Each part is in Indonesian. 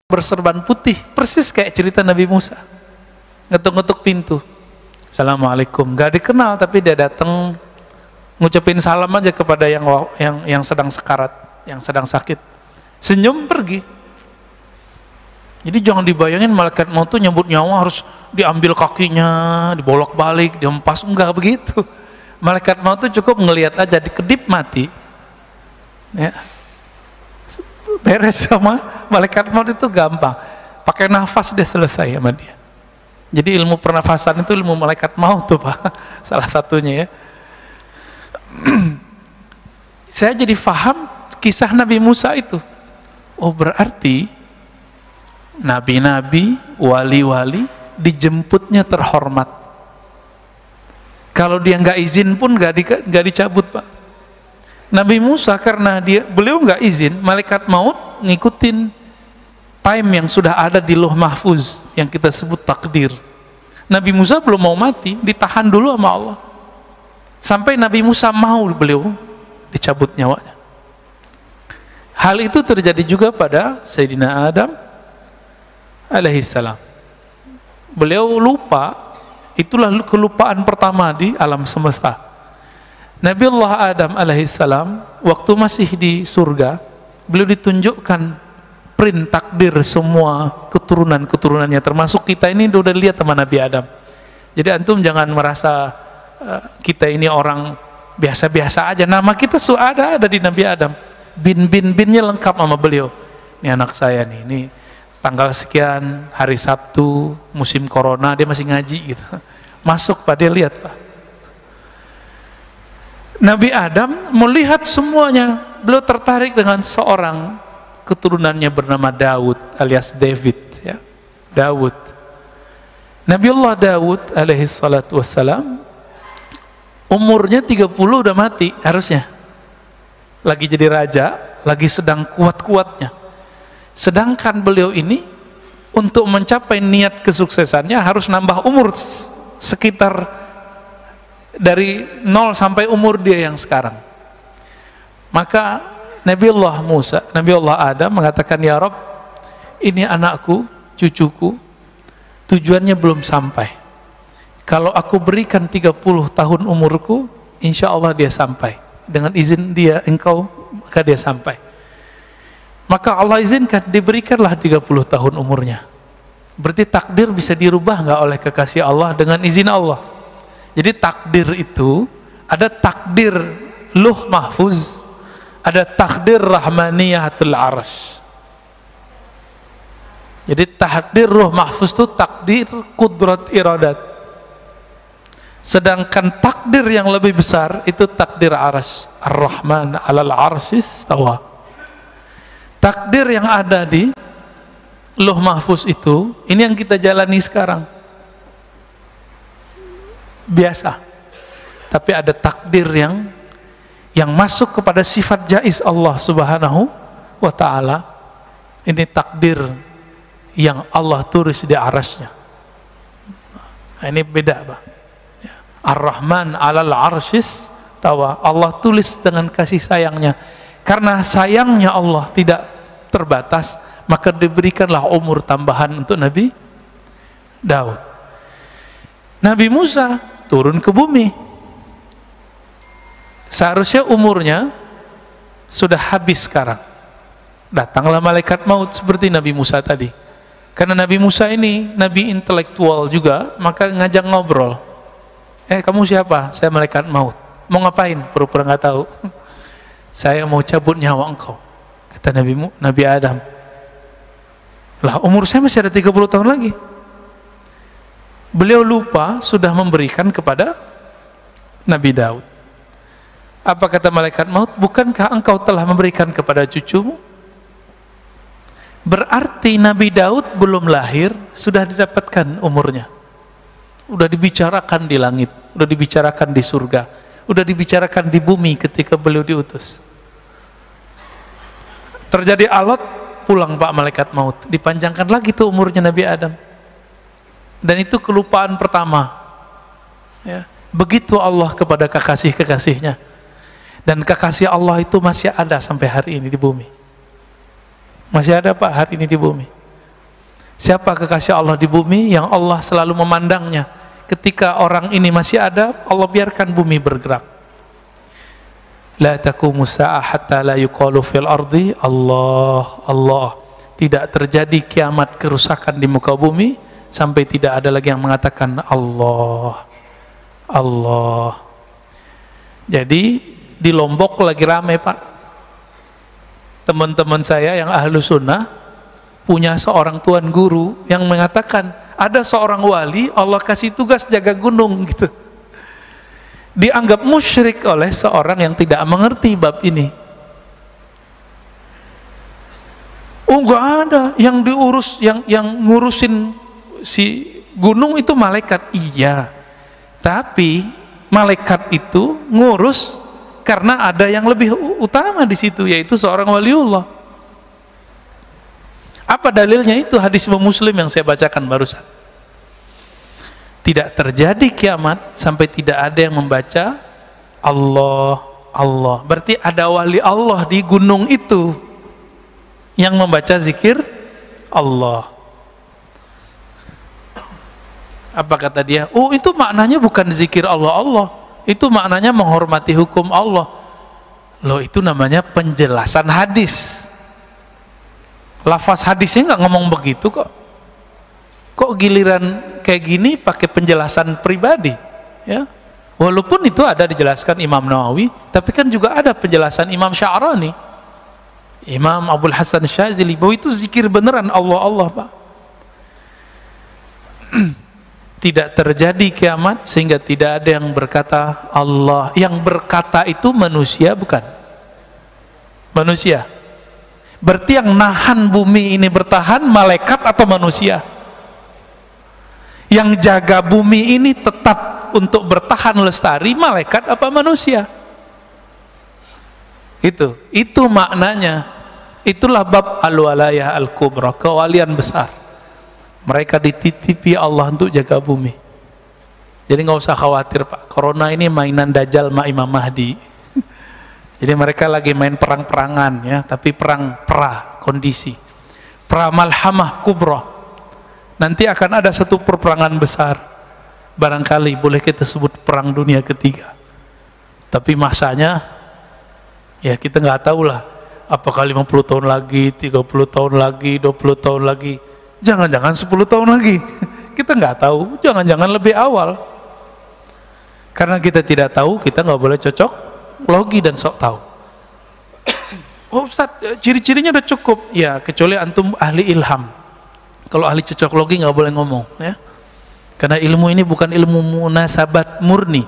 berserban putih, persis kayak cerita Nabi Musa. Ngetuk-ngetuk pintu, Assalamualaikum, gak dikenal, tapi dia datang ngucapin salam aja kepada yang sedang sekarat, yang sedang sakit, senyum pergi. Jadi jangan dibayangin malaikat maut tuh nyambut nyawa harus diambil kakinya, dibolak-balik, dihempas, enggak begitu. Malaikat maut tuh cukup ngelihat aja, dikedip mati, ya, beres. Sama malaikat maut itu gampang, pakai nafas dia selesai sama dia. Jadi ilmu pernafasan itu ilmu malaikat maut tuh Pak, salah satunya ya. Saya jadi faham kisah Nabi Musa itu. Oh berarti nabi-nabi, wali-wali dijemputnya terhormat. Kalau dia nggak izin pun nggak dicabut Pak. Nabi Musa karena beliau nggak izin, malaikat maut ngikutin time yang sudah ada di Lauh Mahfuz yang kita sebut takdir. Nabi Musa belum mau mati, ditahan dulu sama Allah sampai Nabi Musa mau beliau dicabut nyawanya. Hal itu terjadi juga pada Sayyidina Adam alaihissalam. Beliau lupa, itulah kelupaan pertama di alam semesta. Nabi Allah Adam alaihissalam waktu masih di surga, beliau ditunjukkan print takdir semua keturunan-keturunannya, termasuk kita ini udah lihat sama Nabi Adam. Jadi antum jangan merasa kita ini orang biasa-biasa aja. Nama kita sudah ada di Nabi Adam, binnya lengkap sama beliau. Ini anak saya nih, ini tanggal sekian, hari Sabtu, musim corona, dia masih ngaji gitu. Masuk Pak, dia lihat Pak. Nabi Adam melihat semuanya, beliau tertarik dengan seorang keturunannya bernama Daud alias David ya. Daud. Nabi Allah Daud alaihi salatu wassalam umurnya 30 udah mati harusnya. Lagi jadi raja, lagi sedang kuat-kuatnya. Sedangkan beliau ini untuk mencapai niat kesuksesannya harus nambah umur sekitar dari 0 sampai umur dia yang sekarang. Maka Nabi Allah Adam mengatakan, ya Rabb, ini anakku, cucuku, tujuannya belum sampai. Kalau aku berikan 30 tahun umurku, insya Allah dia sampai. Dengan izin dia, engkau, maka dia sampai. Maka Allah izinkan, diberikanlah 30 tahun umurnya. Berarti takdir bisa dirubah nggak oleh kekasih Allah dengan izin Allah. Jadi takdir itu ada takdir Lauh Mahfuz, ada takdir Rahmaniyatul Arsy. Jadi takdir Lauh Mahfuz itu takdir kudrat iradat. Sedangkan takdir yang lebih besar itu takdir Arsy. Ar-Rahman 'alal 'arsy istawa. Takdir yang ada di Lauh Mahfuz itu, ini yang kita jalani sekarang. Biasa, tapi ada takdir yang masuk kepada sifat jaiz Allah subhanahu wa ta'ala. Ini takdir yang Allah tulis di arasnya. Nah, ini beda Pak. Ar-Rahman 'alal 'arsyis tawa, Allah tulis dengan kasih sayangnya. Karena sayangnya Allah tidak terbatas, maka diberikanlah umur tambahan untuk Nabi Daud. Nabi Musa turun ke bumi, seharusnya umurnya sudah habis sekarang. Datanglah malaikat maut seperti Nabi Musa tadi. Karena Nabi Musa ini nabi intelektual juga, maka ngajak ngobrol. Kamu siapa? Saya malaikat maut. Mau ngapain? Pura-pura nggak tahu. Saya mau cabut nyawa engkau, kata Nabi Adam. Lah umur saya masih ada 30 tahun lagi. Beliau lupa sudah memberikan kepada Nabi Daud. Apa kata malaikat maut? Bukankah engkau telah memberikan kepada cucumu? Berarti Nabi Daud belum lahir sudah didapatkan umurnya. Udah dibicarakan di langit, udah dibicarakan di surga, udah dibicarakan di bumi ketika beliau diutus. Terjadi alot, pulang Pak malaikat maut, dipanjangkan lagi tuh umurnya Nabi Adam. Dan itu kelupaan pertama ya. Begitu Allah kepada kekasih-kekasihnya. Dan kekasih Allah itu masih ada sampai hari ini di bumi. Masih ada Pak hari ini di bumi. Siapa kekasih Allah di bumi? Yang Allah selalu memandangnya. Ketika orang ini masih ada, Allah biarkan bumi bergerak. La taqumu sa'ah hatta la yuqalu fil ardi Allah, Allah. Tidak terjadi kiamat, kerusakan di muka bumi sampai tidak ada lagi yang mengatakan Allah, Allah. Jadi di Lombok lagi rame, Pak. Teman-teman saya yang ahlu sunnah punya seorang tuan guru yang mengatakan ada seorang wali Allah kasih tugas jaga gunung gitu. Dianggap musyrik oleh seorang yang tidak mengerti bab ini. Oh, enggak ada yang diurus, yang ngurusin si gunung itu malaikat. Iya, tapi malaikat itu ngurus karena ada yang lebih utama di situ, yaitu seorang waliullah. Apa dalilnya? Itu hadis Muslim yang saya bacakan barusan. Tidak terjadi kiamat sampai tidak ada yang membaca Allah, Allah. Berarti ada wali Allah di gunung itu yang membaca zikir Allah. Apa kata dia? Oh, itu maknanya bukan zikir Allah, Allah. Itu maknanya menghormati hukum Allah. Loh, itu namanya penjelasan hadis. Lafaz hadisnya nggak ngomong begitu kok. Kok giliran kayak gini pakai penjelasan pribadi, ya? Walaupun itu ada dijelaskan Imam Nawawi, tapi kan juga ada penjelasan Imam Sya'rani, Imam Abdul Hasan Syazili, bahwa itu zikir beneran Allah, Allah, Pak. Tidak terjadi kiamat sehingga tidak ada yang berkata Allah. Yang berkata itu manusia, bukan? Manusia. Berarti yang nahan bumi ini bertahan malaikat atau manusia? Yang jaga bumi ini tetap untuk bertahan lestari malaikat apa manusia? Itu maknanya. Itulah bab al-walayah al-kubra, kewalian besar. Mereka dititipi Allah untuk jaga bumi. Jadi nggak usah khawatir, Pak. Corona ini mainan Dajjal ma Imam Mahdi. Jadi mereka lagi main perang-perangan, ya, tapi perang pra kondisi, pra malhamah kubra. Nanti akan ada satu perperangan besar, barangkali boleh kita sebut perang dunia ketiga. Tapi masanya, ya kita nggak tahu lah. Apakah 50 tahun lagi, 30 tahun lagi, 20 tahun lagi, jangan-jangan 10 tahun lagi. Kita nggak tahu. Jangan-jangan lebih awal. Karena kita tidak tahu, kita nggak boleh cocok logi dan sok tahu. Oh Ustaz, ciri-cirinya udah cukup. Ya, kecuali antum ahli ilham. Kalau ahli cocok logi nggak boleh ngomong, ya. Karena ilmu ini bukan ilmu munasabat murni,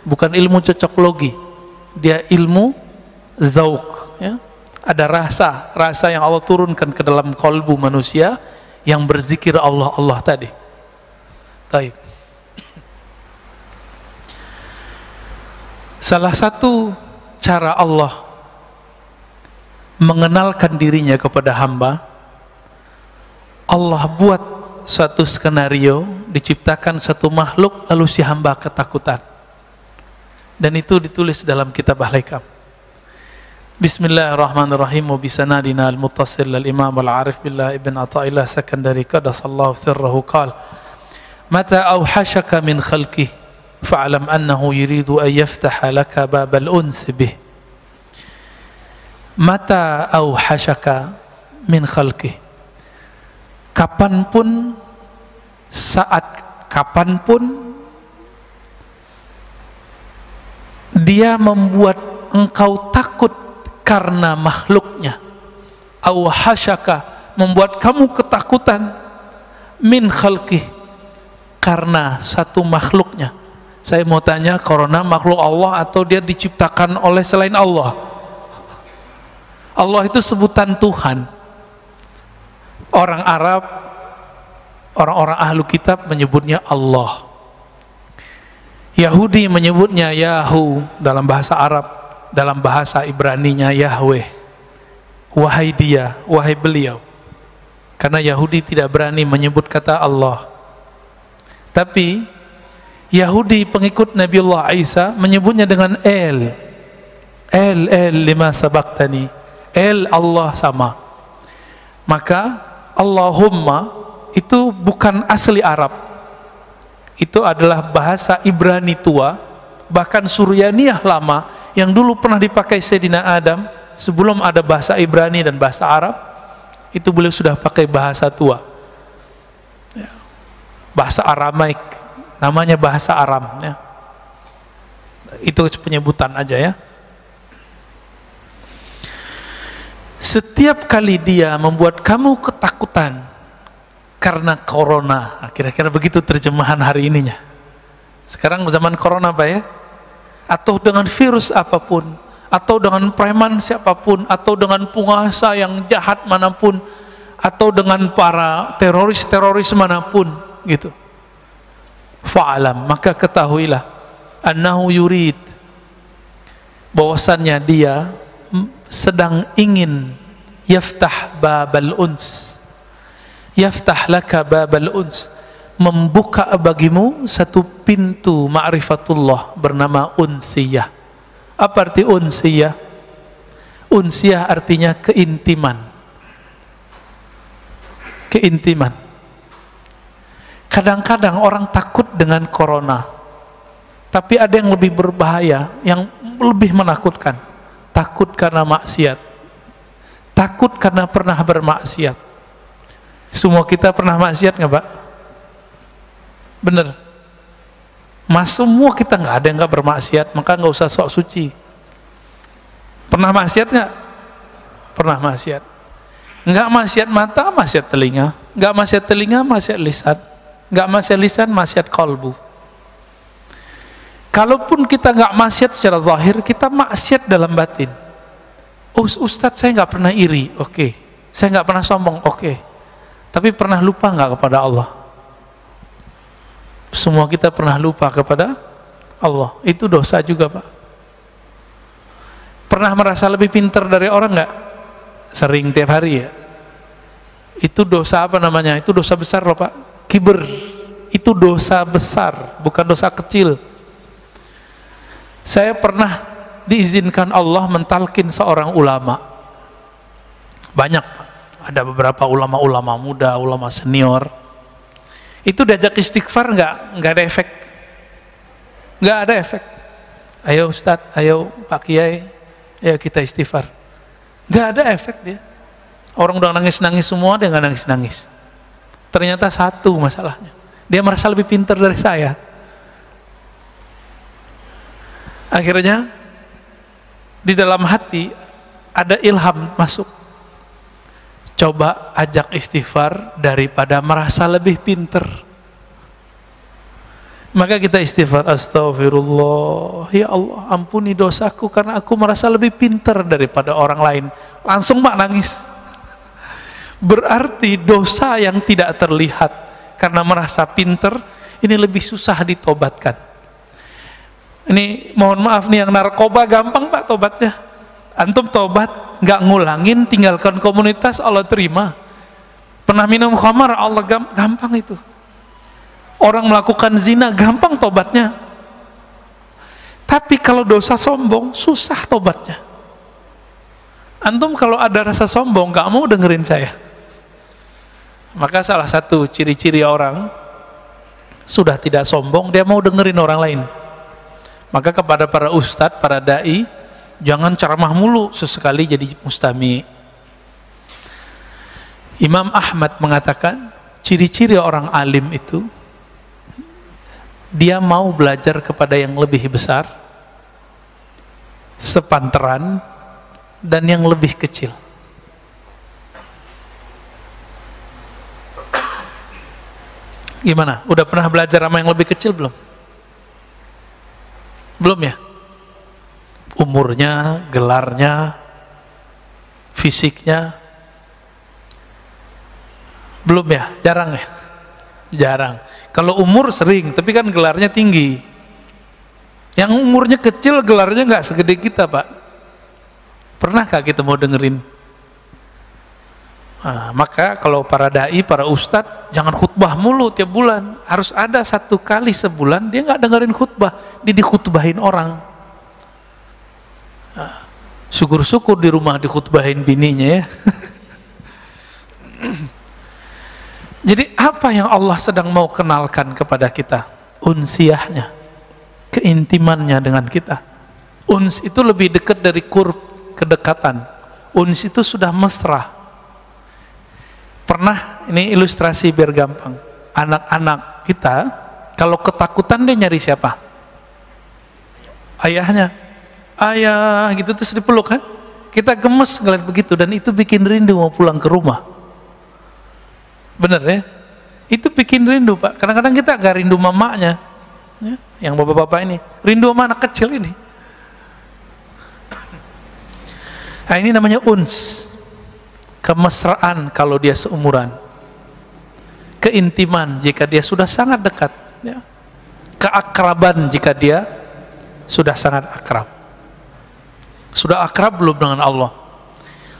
bukan ilmu cocok logi. Dia ilmu zauk, ya. Ada rasa yang Allah turunkan ke dalam kolbu manusia yang berzikir Allah, Allah tadi. Taib. Salah satu cara Allah mengenalkan dirinya kepada hamba, Allah buat suatu skenario, diciptakan satu makhluk, lalu si hamba ketakutan. Dan itu ditulis dalam kitab Al-Hikam. Bismillahirrahmanirrahim. Wa bisanadina al-muttasil al-imam al-arif billah ibn Ata'illah Sakandari qadasallahu sirrahu qala mata awhashaka min khalqih fa'alam annahu yuridu an yaftaha laka babal uns bih. Mata awhashaka min khalqih, kapanpun, saat kapanpun dia membuat engkau takut karena makhluknya. Awhashaka, membuat kamu ketakutan, min khalqih, karena satu makhluknya. Saya mau tanya, corona makhluk Allah atau dia diciptakan oleh selain Allah? Allah itu sebutan Tuhan. Orang Arab, orang-orang ahlu kitab menyebutnya Allah. Yahudi menyebutnya Yahu dalam bahasa Arab, dalam bahasa Ibraninya Yahweh. Wahai dia, wahai beliau. Karena Yahudi tidak berani menyebut kata Allah. Tapi Yahudi pengikut Nabiullah Isa menyebutnya dengan El lima sabaktani, El Allah sama. Maka Allahumma itu bukan asli Arab. Itu adalah bahasa Ibrani tua, bahkan Suryaniyah lama yang dulu pernah dipakai Sayyidina Adam sebelum ada bahasa Ibrani dan bahasa Arab. Itu beliau sudah pakai bahasa tua, bahasa Aramaik, namanya bahasa Aram ya. Itu penyebutan aja ya. Setiap kali dia membuat kamu ketakutan karena corona, kira-kira begitu terjemahan hari ininya. Sekarang zaman corona Pak ya, atau dengan virus apapun, atau dengan preman siapapun, atau dengan penguasa yang jahat manapun, atau dengan para teroris manapun gitu. Fa'alam, maka ketahuilah annahu yurid, bahwasannya dia sedang ingin yaftah babal uns, yaftah laka babal uns, membuka bagimu satu pintu ma'rifatullah bernama unsiyah. Apa arti unsiyah? Unsiyah artinya keintiman. Keintiman. Kadang-kadang orang takut dengan corona, tapi ada yang lebih berbahaya, yang lebih menakutkan. Takut karena maksiat, takut karena pernah bermaksiat. Semua kita pernah maksiat nggak Pak? Bener? Semua kita nggak ada yang nggak bermaksiat, maka nggak usah sok suci. Pernah maksiat nggak? Pernah maksiat. Nggak maksiat mata, maksiat telinga. Nggak maksiat telinga, maksiat lisan. Nggak maksiat lisan, maksiat kalbu. Kalaupun kita nggak maksiat secara zahir, kita maksiat dalam batin. Ustadz saya nggak pernah iri, oke. Saya nggak pernah sombong, oke. Tapi pernah lupa nggak kepada Allah? Semua kita pernah lupa kepada Allah. Itu dosa juga Pak. Pernah merasa lebih pintar dari orang nggak? Sering tiap hari ya. Itu dosa apa namanya? Itu dosa besar loh Pak. Kiber. Itu dosa besar, bukan dosa kecil. Saya pernah diizinkan Allah mentalkin seorang ulama. Banyak, ada beberapa ulama-ulama muda, ulama senior. Itu diajak istighfar nggak ada efek. Nggak ada efek. Ayo Ustadz, ayo Pak Kiai, ayo kita istighfar. Nggak ada efek dia. Orang udah nangis-nangis semua, dia nggak nangis-nangis. Ternyata satu masalahnya, dia merasa lebih pintar dari saya. Akhirnya di dalam hati ada ilham masuk, coba ajak istighfar daripada merasa lebih pinter. Maka kita istighfar, astagfirullah, ya Allah ampuni dosaku karena aku merasa lebih pinter daripada orang lain. Langsung Mak nangis. Berarti dosa yang tidak terlihat karena merasa pinter ini lebih susah ditobatkan. Ini mohon maaf nih, yang narkoba gampang Pak tobatnya. Antum tobat, nggak ngulangin, tinggalkan komunitas, Allah terima. Pernah minum khamar, Allah gampang itu. Orang melakukan zina, gampang tobatnya. Tapi kalau dosa sombong, susah tobatnya. Antum kalau ada rasa sombong, nggak mau dengerin saya. Maka salah satu ciri-ciri orang sudah tidak sombong, dia mau dengerin orang lain. Maka kepada para ustadz, para da'i, jangan ceramah mulu, sesekali jadi mustami. Imam Ahmad mengatakan ciri-ciri orang alim itu, dia mau belajar kepada yang lebih besar, sepantaran, dan yang lebih kecil. Gimana? Udah pernah belajar sama yang lebih kecil belum? Belum ya? Umurnya, gelarnya, fisiknya, belum ya? Jarang ya? Jarang. Kalau umur sering, tapi kan gelarnya tinggi. Yang umurnya kecil, gelarnya nggak segede kita Pak. Pernahkah kita mau dengerin? Nah, maka kalau para da'i, para ustadz, jangan khutbah mulu tiap bulan. Harus ada satu kali sebulan dia nggak dengerin khutbah, dia dikhutbahin orang. Nah, syukur-syukur di rumah dikhutbahin bininya ya. Jadi apa yang Allah sedang mau kenalkan kepada kita? Unsiyahnya, keintimannya dengan kita. Uns itu lebih dekat dari qurb, kedekatan. Uns itu sudah mesra. Pernah, ini ilustrasi biar gampang. Anak-anak kita kalau ketakutan dia nyari siapa? Ayahnya. Ayah gitu terus dipeluk kan? Kita gemes ngeliat begitu, dan itu bikin rindu mau pulang ke rumah. Bener ya? Itu bikin rindu Pak. Kadang-kadang kita gak rindu mamanya ya, yang bapak-bapak ini, rindu sama anak kecil ini. Nah ini namanya uns, kemesraan kalau dia seumuran, keintiman jika dia sudah sangat dekat ya. Keakraban jika dia sudah sangat akrab. Sudah akrab belum dengan Allah?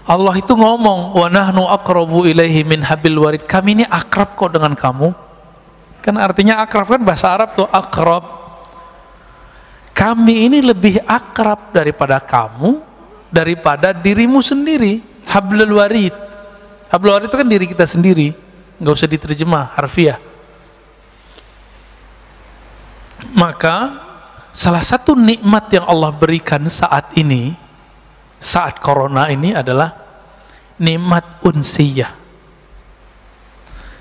Allah itu ngomong, wa nahnu aqrabu ilaihi min hablil warid. Kami ini akrab kok dengan kamu. Kan artinya akrab kan bahasa Arab tuh, akrab. Kami ini lebih akrab daripada kamu, daripada dirimu sendiri. Hablul warid. Hablul warid itu kan diri kita sendiri, nggak usah diterjemah harfiah. Maka salah satu nikmat yang Allah berikan saat ini, saat corona ini adalah nikmat unsiyah.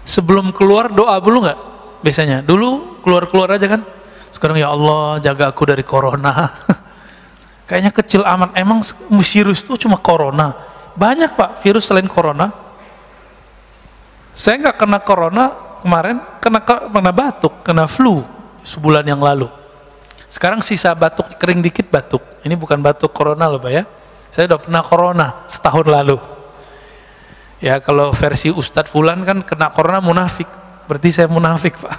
Sebelum keluar doa dulu nggak? Biasanya dulu keluar aja kan. Sekarang ya Allah jaga aku dari corona. Kayaknya kecil amat. Emang virus itu cuma corona? Banyak Pak virus selain corona. Saya nggak kena corona kemarin, kena batuk, kena flu sebulan yang lalu. Sekarang sisa batuk, kering dikit batuk. Ini bukan batuk corona loh Pak ya. Saya udah pernah corona setahun lalu. Ya kalau versi Ustadz Fulan kan kena corona munafik. Berarti saya munafik Pak.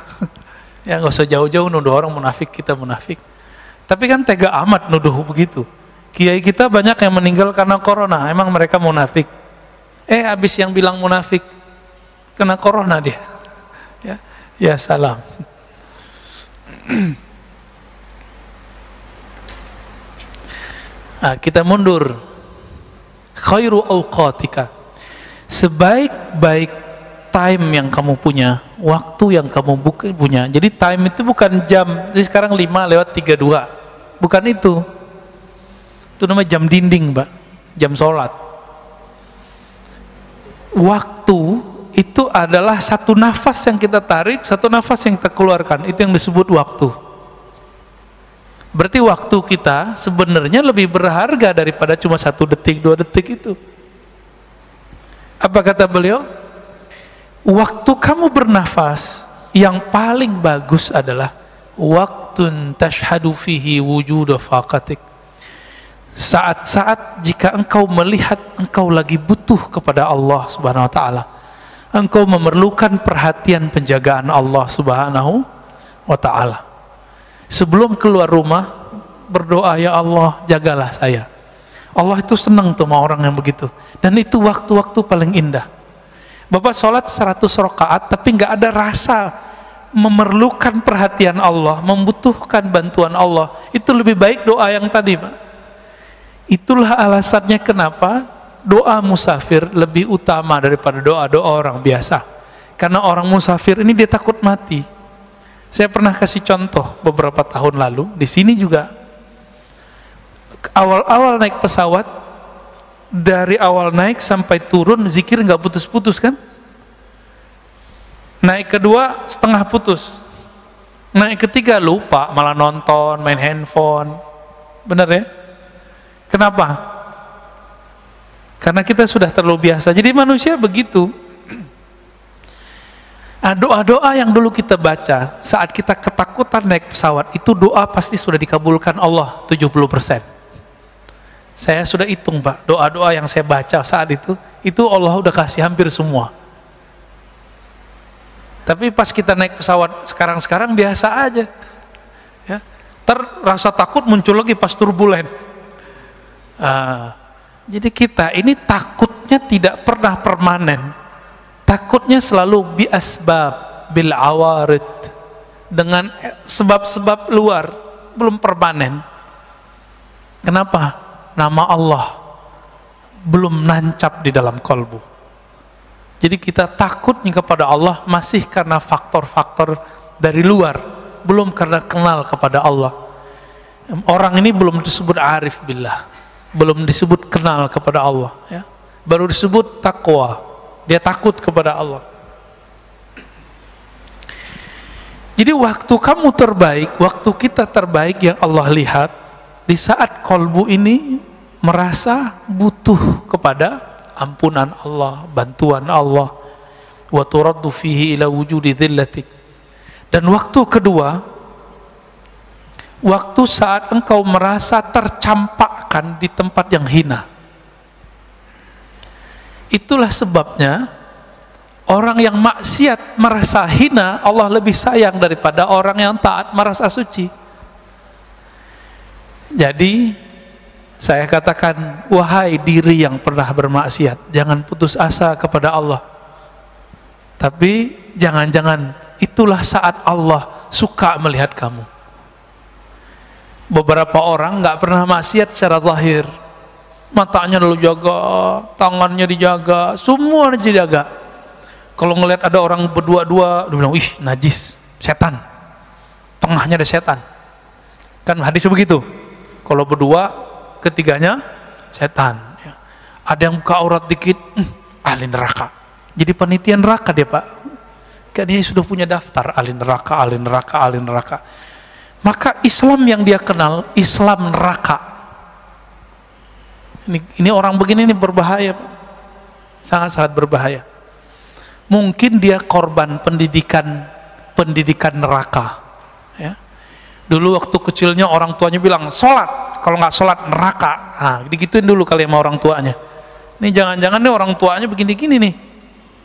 Ya nggak usah jauh-jauh nuduh orang munafik, kita munafik. Tapi kan tega amat nuduh begitu. Kiai kita banyak yang meninggal karena corona. Emang mereka munafik? Habis yang bilang munafik kena corona dia. Ya salam. Nah, kita mundur. Khairu awqatika, sebaik-baik time yang kamu punya, waktu yang kamu punya. Jadi time itu bukan jam. Jadi sekarang 5:32, bukan itu. Itu namanya jam dinding Mbak, jam sholat. Waktu itu adalah satu nafas yang kita tarik, satu nafas yang kita keluarkan. Itu yang disebut waktu. Berarti waktu kita sebenarnya lebih berharga daripada cuma 1 detik, 2 detik itu. Apa kata beliau? Waktu kamu bernafas yang paling bagus adalah waktun tashhadu fihi wujuda faqatik. Saat-saat jika engkau melihat engkau lagi butuh kepada Allah Subhanahu wa taala. Engkau memerlukan perhatian penjagaan Allah Subhanahu wa taala. Sebelum keluar rumah berdoa, ya Allah jagalah saya. Allah itu senang tuh sama orang yang begitu. Dan itu waktu-waktu paling indah. Bapak sholat 100 rakaat tapi nggak ada rasa memerlukan perhatian Allah, membutuhkan bantuan Allah. Itu lebih baik doa yang tadi Pak. Itulah alasannya kenapa doa musafir lebih utama daripada doa-doa orang biasa. Karena orang musafir ini dia takut mati. Saya pernah kasih contoh beberapa tahun lalu di sini juga. Awal-awal naik pesawat, dari awal naik sampai turun zikir nggak putus-putus kan? Naik kedua setengah putus, naik ketiga lupa, malah nonton, main handphone. Benar ya? Kenapa? Karena kita sudah terlalu biasa. Jadi manusia begitu. Nah, doa-doa yang dulu kita baca saat kita ketakutan naik pesawat, itu doa pasti sudah dikabulkan Allah 70%. Saya sudah hitung Pak, doa-doa yang saya baca saat itu Allah udah kasih hampir semua. Tapi pas kita naik pesawat sekarang biasa aja ya. Rasa takut muncul lagi pas turbulen. Jadi kita ini takutnya tidak pernah permanen. Takutnya selalu bi asbab bil awarid, dengan sebab-sebab luar, belum permanen. Kenapa? Nama Allah belum nancap di dalam kolbu. Jadi kita takutnya kepada Allah masih karena faktor-faktor dari luar, belum karena kenal kepada Allah. Orang ini belum disebut arif billah, belum disebut kenal kepada Allah, ya. Baru disebut takwa, dia takut kepada Allah. Jadi waktu kamu terbaik, waktu kita terbaik yang Allah lihat, di saat kolbu ini merasa butuh kepada ampunan Allah, bantuan Allah, wa turaddu fihi ila wujudi dhillatik. Dan waktu kedua, waktu saat engkau merasa tercampakkan di tempat yang hina. Itulah sebabnya orang yang maksiat merasa hina, Allah lebih sayang daripada orang yang taat merasa suci. Jadi saya katakan, wahai diri yang pernah bermaksiat, jangan putus asa kepada Allah. Tapi jangan-jangan itulah saat Allah suka melihat kamu. Beberapa orang nggak pernah maksiat secara zahir, matanya lu jaga, tangannya dijaga, semua dijaga. Kalau ngelihat ada orang berdua-dua, dia bilang, ih najis, setan, tengahnya ada setan. Kan hadis begitu. Kalau berdua, ketiganya setan, ya. Ada yang buka aurat dikit, ahli neraka. Jadi panitia neraka dia, Pak. Kan dia sudah punya daftar ahli neraka, ahli neraka, ahli neraka. Maka Islam yang dia kenal Islam neraka. Ini orang begini ini berbahaya, Pak. Sangat-sangat berbahaya. Mungkin dia korban pendidikan neraka, ya. Dulu waktu kecilnya orang tuanya bilang sholat, kalau nggak sholat neraka. Nah, digituin dulu kali sama orang tuanya. Ini jangan-jangan nih orang tuanya begini-gini nih.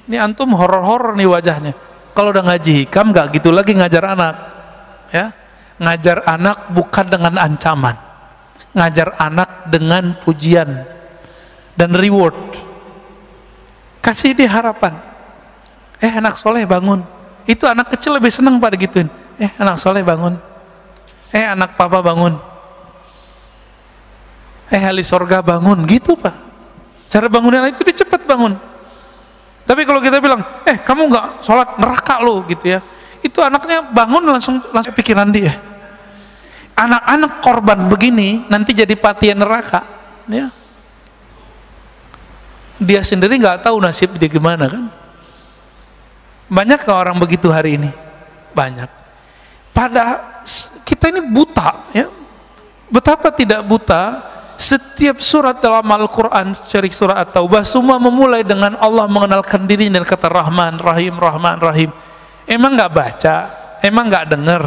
Ini antum horor-horor nih wajahnya. Kalau udah ngaji hikam nggak gitu lagi ngajar anak, ya. Ngajar anak bukan dengan ancaman, ngajar anak dengan pujian dan reward. Kasih dia harapan. Anak soleh bangun. Itu anak kecil lebih senang pada gituin. Anak soleh bangun. Anak papa bangun. Ahli sorga bangun, gitu Pak. Cara bangunin itu dia cepat bangun. Tapi kalau kita bilang, kamu nggak sholat neraka lo, gitu ya. Itu anaknya bangun langsung pikiran dia. Anak-anak korban begini nanti jadi patian neraka, ya. Dia sendiri nggak tahu nasib dia gimana kan. Banyak nggak orang begitu hari ini? Banyak. Kita ini buta, ya. Betapa tidak buta. Setiap surat dalam Al-Quran, cari surat At-Taubah, semua memulai dengan Allah mengenalkan diri dan kata Rahman, Rahim, Rahman, Rahim. Emang nggak baca? Emang nggak dengar?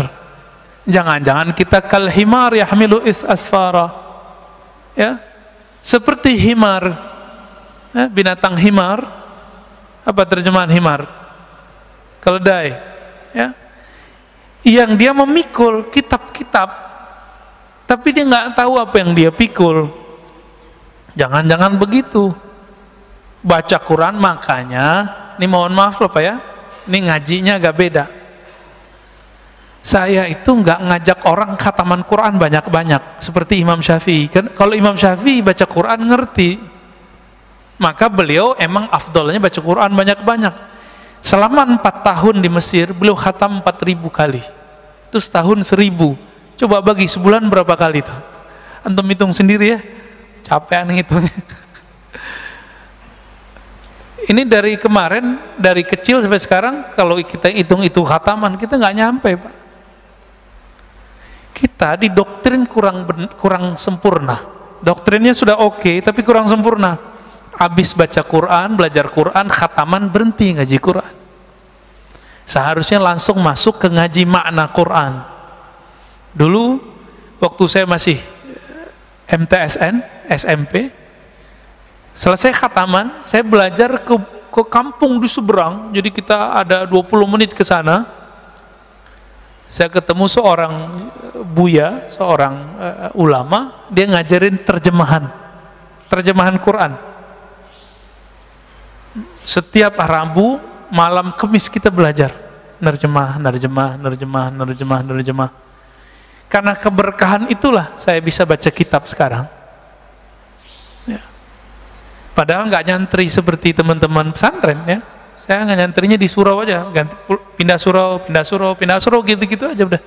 Jangan-jangan kita kal himar yahmilu asfara, ya, seperti himar, ya, binatang himar. Apa terjemahan himar? Keledai, ya, yang dia memikul kitab-kitab, tapi dia nggak tahu apa yang dia pikul. Jangan-jangan begitu. Baca Quran, makanya, ini mohon maaf loh Pak ya, ini ngajinya agak beda. Saya itu nggak ngajak orang khataman Quran banyak-banyak seperti Imam Syafi'i. Kan kalau Imam Syafi'i baca Quran ngerti, maka beliau emang afdolnya baca Quran banyak-banyak. Selama 4 tahun di Mesir, beliau khatam 4.000 kali. Itu setahun 1.000. Coba bagi sebulan berapa kali itu? Antum hitung sendiri ya. Capean ngitungnya. Ini dari kemarin, dari kecil sampai sekarang, kalau kita hitung itu khataman, kita nggak nyampe Pak. Kita didoktrin kurang sempurna. Doktrinnya sudah oke, tapi kurang sempurna. Habis baca Quran, belajar Quran, khataman, berhenti ngaji Quran. Seharusnya langsung masuk ke ngaji makna Quran. Dulu waktu saya masih MTSN, SMP, selesai khataman, saya belajar ke kampung di seberang. Jadi kita ada 20 menit ke sana. Saya ketemu seorang buya, seorang ulama, dia ngajarin terjemahan Quran. Setiap Rabu malam Kamis kita belajar nerjemah. Karena keberkahan itulah saya bisa baca kitab sekarang, ya. Padahal nggak nyantri seperti teman-teman pesantren, ya. Saya ngantrinya di surau aja, pindah surau, gitu-gitu aja udah.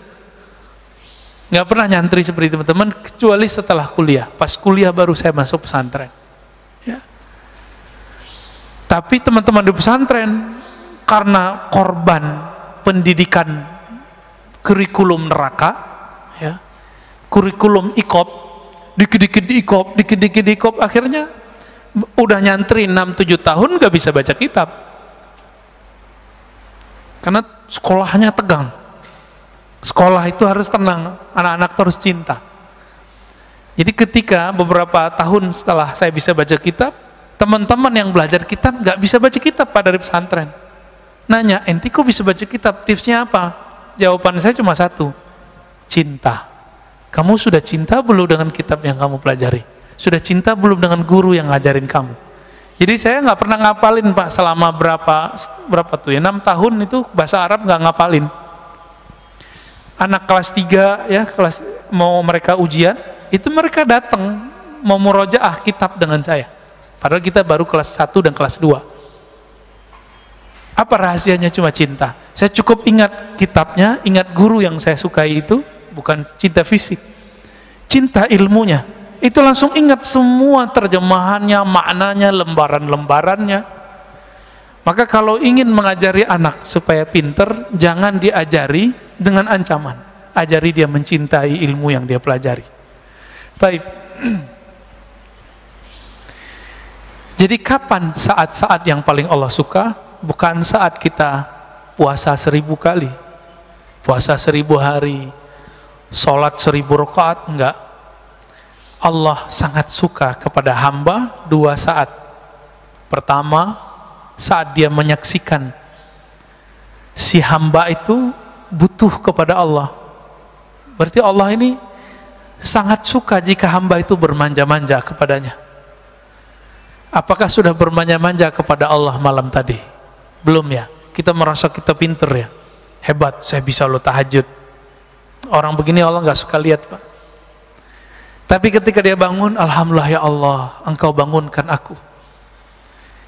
Nggak pernah nyantri seperti teman-teman, kecuali setelah kuliah. Pas kuliah baru saya masuk pesantren. Ya. Tapi teman-teman di pesantren, karena korban pendidikan kurikulum neraka, ya, kurikulum ikop, dikit-dikit diikop, akhirnya udah nyantri 6-7 tahun gak bisa baca kitab. Karena sekolahnya tegang. Sekolah itu harus tenang, anak-anak terus cinta. Jadi ketika beberapa tahun setelah saya bisa baca kitab, teman-teman yang belajar kitab gak bisa baca kitab Pak dari pesantren. Nanya, enti kok bisa baca kitab? Tipsnya apa? Jawaban saya cuma satu, cinta. Kamu sudah cinta belum dengan kitab yang kamu pelajari? Sudah cinta belum dengan guru yang ngajarin kamu? Jadi saya nggak pernah ngapalin Pak selama berapa tuh ya, 6 tahun itu bahasa Arab nggak ngapalin. Anak kelas 3 ya, mau mereka ujian, itu mereka datang mau murojaah kitab dengan saya. Padahal kita baru kelas 1 dan kelas 2. Apa rahasianya? Cuma cinta. Saya cukup ingat kitabnya, ingat guru yang saya sukai itu, bukan cinta fisik, cinta ilmunya. Itu langsung ingat semua terjemahannya, maknanya, lembaran-lembarannya. Maka kalau ingin mengajari anak supaya pinter, jangan diajari dengan ancaman. Ajari dia mencintai ilmu yang dia pelajari. Baik. Jadi kapan saat-saat yang paling Allah suka? Bukan saat kita puasa 1000 kali, puasa 1000 hari, sholat 1000 rakaat, enggak. Allah sangat suka kepada hamba 2 saat. Pertama, saat dia menyaksikan si hamba itu butuh kepada Allah. Berarti Allah ini sangat suka jika hamba itu bermanja-manja kepadanya. Apakah sudah bermanja-manja kepada Allah malam tadi? Belum ya? Kita merasa kita pinter ya, hebat, saya bisa lo tahajud. Orang begini Allah nggak suka lihat Pak. Tapi ketika dia bangun, alhamdulillah ya Allah, engkau bangunkan aku.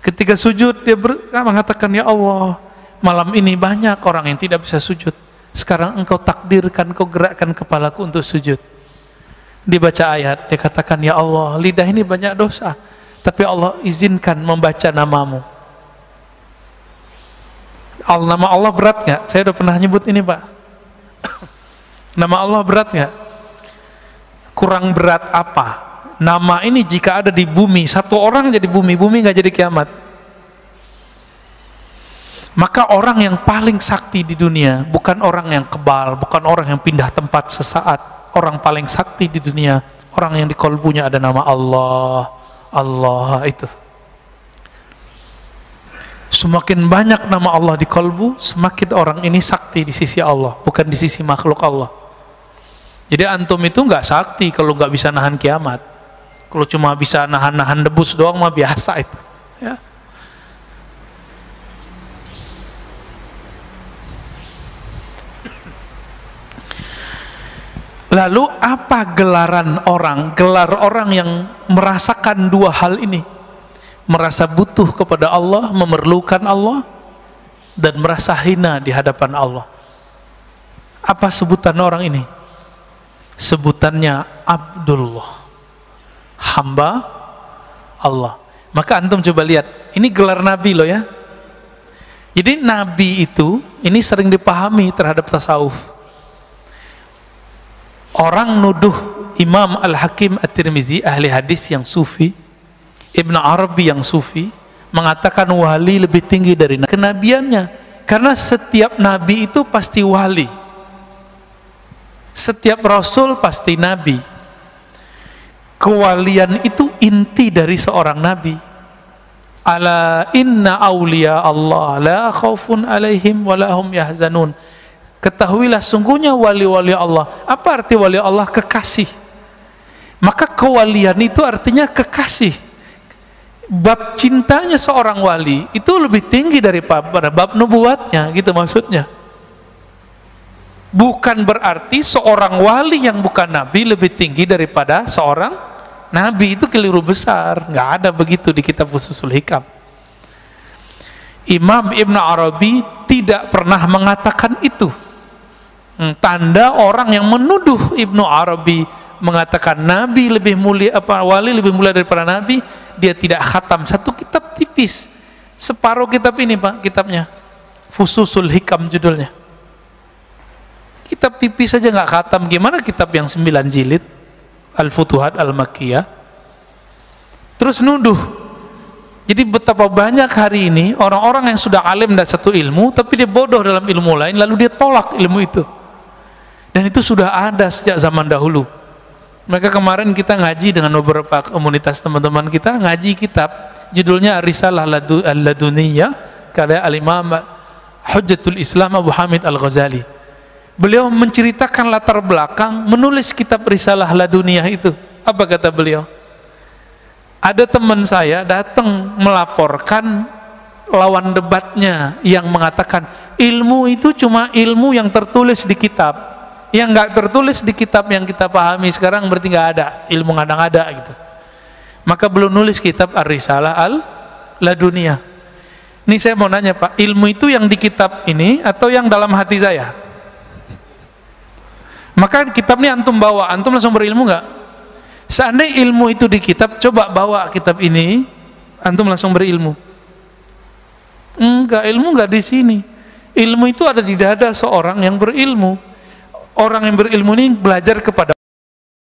Ketika sujud, dia mengatakan, ya Allah, malam ini banyak orang yang tidak bisa sujud. Sekarang engkau takdirkan, engkau gerakkan kepalaku untuk sujud. Dibaca ayat, dia katakan, ya Allah, lidah ini banyak dosa, tapi Allah izinkan membaca namamu. Nama Allah berat nggak? Saya udah pernah nyebut ini Pak. Nama Allah berat nggak? Kurang berat apa? Nama ini jika ada di bumi, satu orang jadi bumi nggak jadi kiamat. Maka orang yang paling sakti di dunia bukan orang yang kebal, bukan orang yang pindah tempat sesaat. Orang paling sakti di dunia, orang yang di kolbunya ada nama Allah. Allah itu. Semakin banyak nama Allah di kolbu, semakin orang ini sakti di sisi Allah, bukan di sisi makhluk Allah. Jadi antum itu nggak sakti kalau nggak bisa nahan kiamat. Kalau cuma bisa nahan debus doang mah biasa itu. Ya. Lalu apa gelaran orang? Gelar orang yang merasakan 2 hal ini. Merasa butuh kepada Allah, memerlukan Allah, dan merasa hina di hadapan Allah. Apa sebutan orang ini? Sebutannya Abdullah, hamba Allah. Maka antum coba lihat, ini gelar Nabi loh ya. Jadi Nabi itu, ini sering dipahami terhadap tasawuf. Orang nuduh Imam Al-Hakim At-Tirmizi, ahli hadis yang sufi, Ibn Arabi yang sufi, mengatakan wali lebih tinggi dari kenabiannya. Karena setiap nabi itu pasti wali, setiap rasul pasti nabi. Kewalian itu inti dari seorang nabi. Ala inna awliya Allah la khaufun alaihim wa la hum yahzanun. Ketahuilah sungguhnya wali-wali Allah. Apa arti wali Allah? Kekasih. Maka kewalian itu artinya kekasih. Bab cintanya seorang wali itu lebih tinggi daripada bab nubuatnya, gitu maksudnya. Bukan berarti seorang wali yang bukan nabi lebih tinggi daripada seorang nabi. Itu keliru besar, nggak ada begitu di kitab Fususul Hikam. Imam Ibn Arabi tidak pernah mengatakan itu. Tanda orang yang menuduh Ibnu Arabi mengatakan Nabi lebih mulia, wali lebih mulia daripada Nabi, dia tidak khatam satu kitab tipis, separuh kitab ini Pak, kitabnya Fususul Hikam judulnya. Kitab tipis saja nggak khatam, gimana kitab yang 9 jilid Al-Futuhat Al-Makkiyah? Terus nuduh. Jadi betapa banyak hari ini orang-orang yang sudah alim dan satu ilmu, tapi dia bodoh dalam ilmu lain, lalu dia tolak ilmu itu. Dan itu sudah ada sejak zaman dahulu. Maka kemarin kita ngaji dengan beberapa komunitas teman-teman kita, ngaji kitab judulnya Risalah Al-Laduniyah karya Al-Imam Hujjatul Islam Abu Hamid Al-Ghazali. Beliau menceritakan latar belakang menulis kitab Risalah Laduniyah itu. Apa kata beliau? Ada teman saya datang melaporkan lawan debatnya yang mengatakan ilmu itu cuma ilmu yang tertulis di kitab, yang nggak tertulis di kitab yang kita pahami sekarang berarti nggak ada, ilmu ngada-ngada gitu. Maka belum nulis kitab Ar-Risalah Al-Laduniyah. Ini saya mau nanya Pak, ilmu itu yang di kitab ini atau yang dalam hati saya? Maka kitab ini antum bawa, antum langsung berilmu nggak? Seandainya ilmu itu di kitab, coba bawa kitab ini, antum langsung berilmu. Enggak, ilmu enggak di sini. Ilmu itu ada di dada seorang yang berilmu. Orang yang berilmu ini belajar kepada